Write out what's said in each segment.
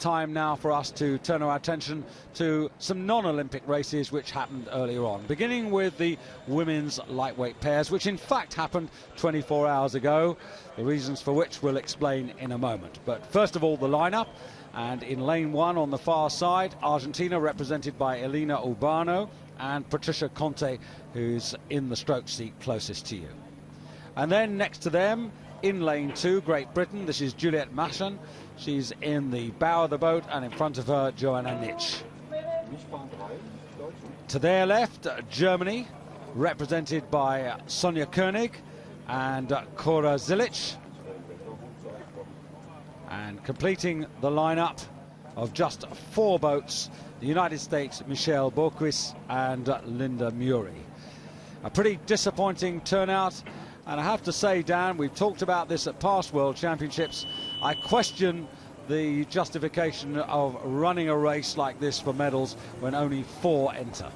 time now for us to turn our attention to some non-Olympic races which happened earlier on, beginning with the women's lightweight pairs, which in fact happened 24 hours ago, the reasons for which we'll explain in a moment. But first of all, the lineup. And in lane one on the far side, Argentina represented by Elena Urbano and Patricia Conte, who's in the stroke seat closest to you. And then next to them, in lane two, Great Britain, this is Juliette Machin. She's in the bow of the boat, and in front of her, Joanna Nitsch. To their left, Germany, represented by Sonja Koenig and Cora Zilic. And completing the lineup of just 4 boats, the United States, Michelle Boquist and Linda Muri. A pretty disappointing turnout, and I have to say, Dan, we've talked about this at past World Championships. I question the justification of running a race like this for medals when only 4 enter.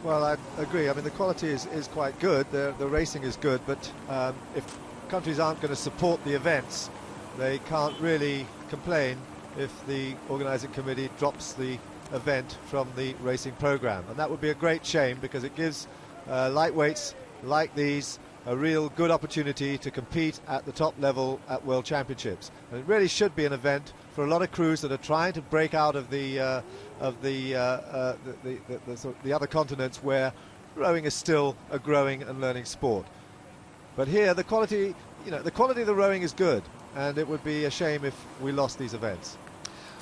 Well, I agree. I mean, the quality is quite good. The racing is good, but if countries aren't going to support the events, they can't really complain if the organising committee drops the event from the racing programme. And that would be a great shame, because it gives lightweights like these a real good opportunity to compete at the top level at World Championships. And it really should be an event for a lot of crews that are trying to break out of the other continents where rowing is still a growing and learning sport. But here, the quality of the rowing is good, and it would be a shame if we lost these events.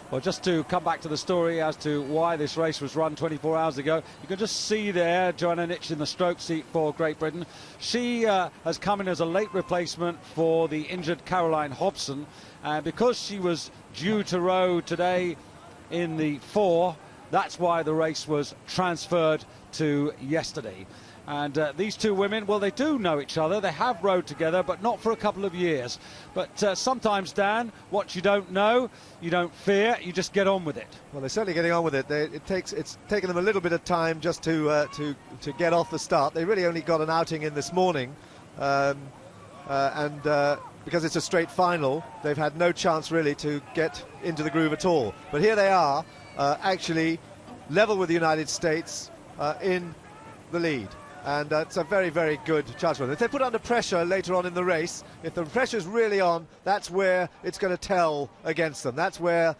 Well, just to come back to the story as to why this race was run 24 hours ago, you can just see there Joanna Nitsch in the stroke seat for Great Britain. She has come in as a late replacement for the injured Caroline Hobson, and because she was due to row today in the 4, that's why the race was transferred to yesterday. And these 2 women, well, they do know each other. They have rowed together, but not for a couple of years. But sometimes, Dan, what you don't know, you don't fear, you just get on with it. Well, they're certainly getting on with it. It's taken them a little bit of time just to get off the start. They really only got an outing in this morning, because it's a straight final, they've had no chance really to get into the groove at all. But here they are, actually level with the United States in the lead. And it's a very, very good chance for them. If they put under pressure later on in the race, if the pressure's really on, that's where it's going to tell against them. That's where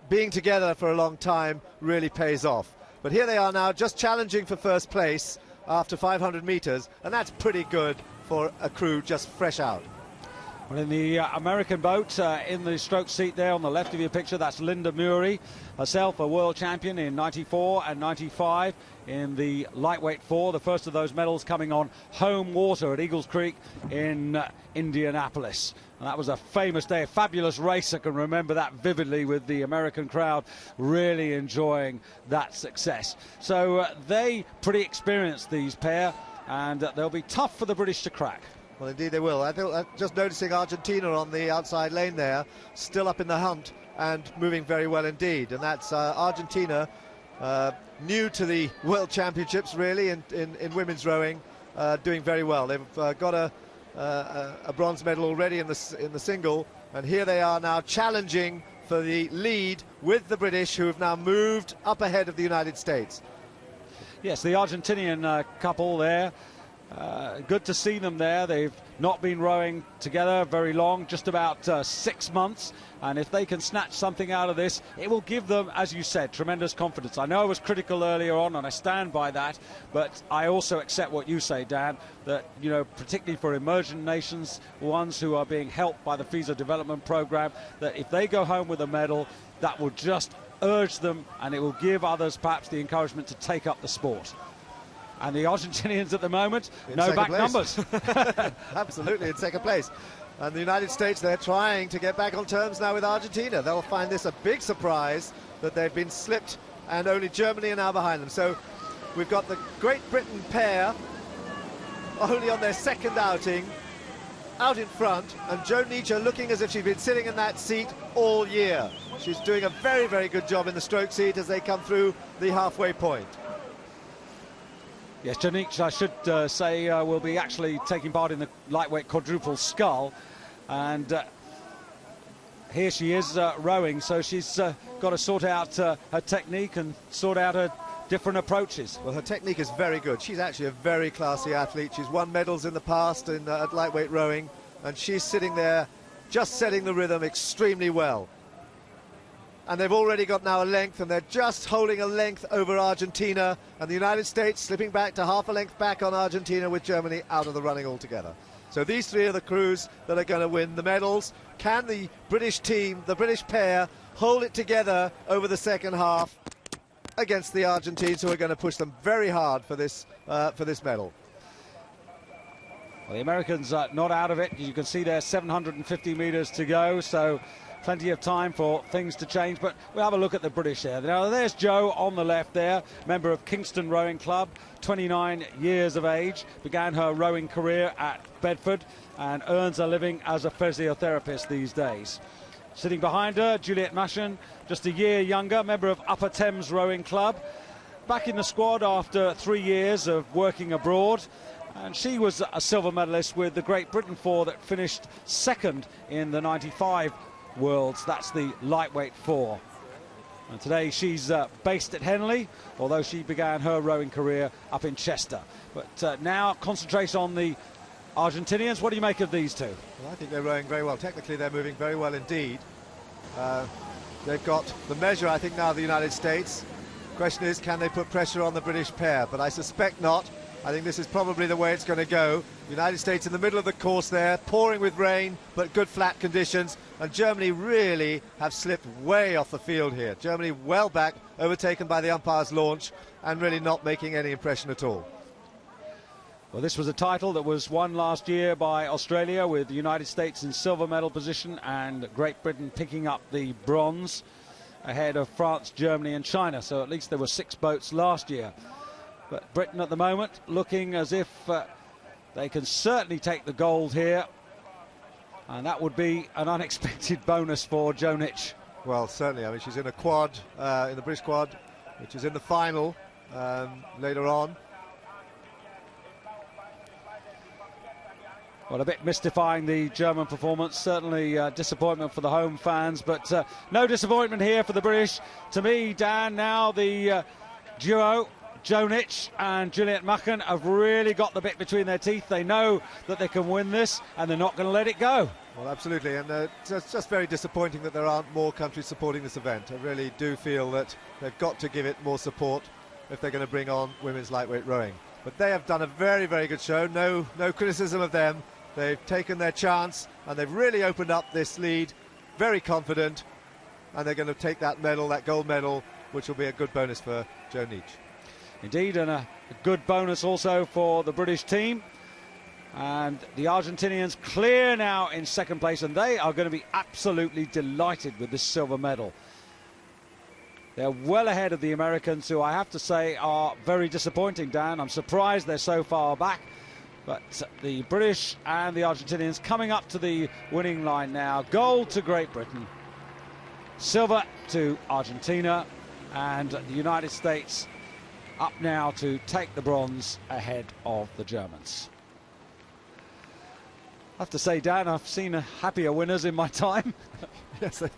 being together for a long time really pays off. But here they are now, just challenging for first place after 500 metres, and that's pretty good for a crew just fresh out. Well, in the American boat, in the stroke seat there on the left of your picture, that's Linda Muri, herself a world champion in 94 and 95 in the lightweight 4, the first of those medals coming on home water at Eagles Creek in Indianapolis. And that was a famous day, a fabulous race. I can remember that vividly, with the American crowd really enjoying that success. So they pretty experienced, these pair, and they'll be tough for the British to crack. Well, indeed they will. I think just noticing Argentina on the outside lane there, still up in the hunt and moving very well indeed. And that's Argentina, new to the World Championships really in women's rowing, doing very well. They've got a bronze medal already in the single, and here they are now challenging for the lead with the British, who have now moved up ahead of the United States. Yes, the Argentinian couple there. Good to see them there. They've not been rowing together very long, just about 6 months, and if they can snatch something out of this, it will give them, as you said, tremendous confidence. I know I was critical earlier on, and I stand by that, but I also accept what you say, Dan, that, you know, particularly for emerging nations, ones who are being helped by the FISA development program, that if they go home with a medal, that will just urge them, and it will give others perhaps the encouragement to take up the sport. And the Argentinians at the moment, no back numbers. Absolutely, in second place. And the United States, they're trying to get back on terms now with Argentina. They'll find this a big surprise that they've been slipped, and only Germany are now behind them. So we've got the Great Britain pair only on their second outing, out in front, and Jo Nietzsche looking as if she's been sitting in that seat all year. She's doing a very, very good job in the stroke seat as they come through the halfway point. Yes, Jo Nietzsche, I should say, will be actually taking part in the lightweight quadruple scull, and here she is rowing, so she's got to sort out her technique and sort out her different approaches. Well, her technique is very good. She's actually a very classy athlete. She's won medals in the past at lightweight rowing, and she's sitting there just setting the rhythm extremely well. And they've already got now a length, and they're just holding a length over Argentina, and the United States slipping back to half a length back on Argentina, with Germany out of the running altogether. So these three are the crews that are going to win the medals. Can the British team, the British pair, hold it together over the second half against the Argentines, who are going to push them very hard for this medal? Well, the Americans are not out of it. You can see there's 750 metres to go, so plenty of time for things to change. But we'll have a look at the British here. Now, there's Jo on the left there, member of Kingston Rowing Club, 29 years of age, began her rowing career at Bedford and earns a living as a physiotherapist these days. Sitting behind her, Juliet Machen, just a year younger, member of Upper Thames Rowing Club, back in the squad after 3 years of working abroad. And she was a silver medalist with the Great Britain four that finished second in the 95 Worlds. That's the lightweight four. And today she's based at Henley, although she began her rowing career up in Chester. But now concentrate on the Argentinians. What do you make of these two? Well, I think they're rowing very well. Technically, they're moving very well indeed. They've got the measure, I think, now of the United States. Question is, can they put pressure on the British pair? But I suspect not. I think this is probably the way it's going to go. United States in the middle of the course there, pouring with rain, but good flat conditions. And Germany really have slipped way off the field here. Germany well back, overtaken by the umpire's launch, and really not making any impression at all. Well, this was a title that was won last year by Australia, with the United States in silver medal position and Great Britain picking up the bronze ahead of France, Germany and China. So at least there were 6 boats last year. But Britain at the moment looking as if they can certainly take the gold here. And that would be an unexpected bonus for Jo Nitsch. Well, certainly. I mean, she's in a quad, in the British quad, which is in the final later on. Well, a bit mystifying, the German performance. Certainly disappointment for the home fans, but no disappointment here for the British. To me, Dan, now the duo, Jo Nitsch and Juliet Machen, have really got the bit between their teeth. They know that they can win this, and they're not going to let it go. Well, absolutely, and it's just very disappointing that there aren't more countries supporting this event. I really do feel that they've got to give it more support if they're going to bring on women's lightweight rowing. But they have done a very, very good show. No criticism of them. They've taken their chance, and they've really opened up this lead, very confident, and they're going to take that medal, that gold medal, which will be a good bonus for Jo Nitsch. Indeed, and a good bonus also for the British team. And the Argentinians clear now in second place, and they are going to be absolutely delighted with this silver medal. They're well ahead of the Americans, who I have to say are very disappointing, Dan. I'm surprised they're so far back. But the British and the Argentinians coming up to the winning line now. Gold to Great Britain, silver to Argentina, and the United States up now to take the bronze ahead of the Germans. I have to say, Dan, I've seen happier winners in my time. Yes, they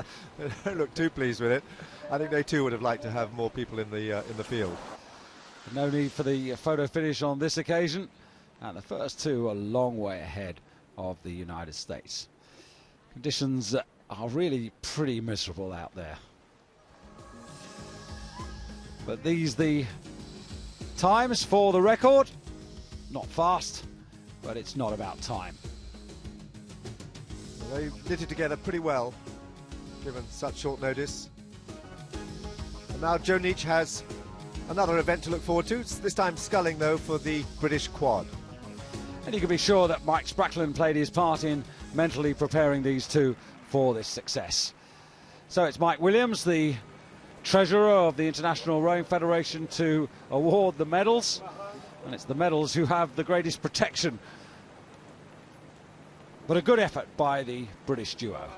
don't look too pleased with it. I think they too would have liked to have more people in the field. No need for the photo finish on this occasion. And the first two are a long way ahead of the United States. Conditions are really pretty miserable out there. But these the times for the record. Not fast, but it's not about time. They knitted together pretty well, given such short notice. And now Jo Nitsch has another event to look forward to, this time sculling though for the British quad. And you can be sure that Mike Spracklin played his part in mentally preparing these two for this success. So it's Mike Williams, the treasurer of the International Rowing Federation, to award the medals. And it's the medals who have the greatest protection. But a good effort by the British duo.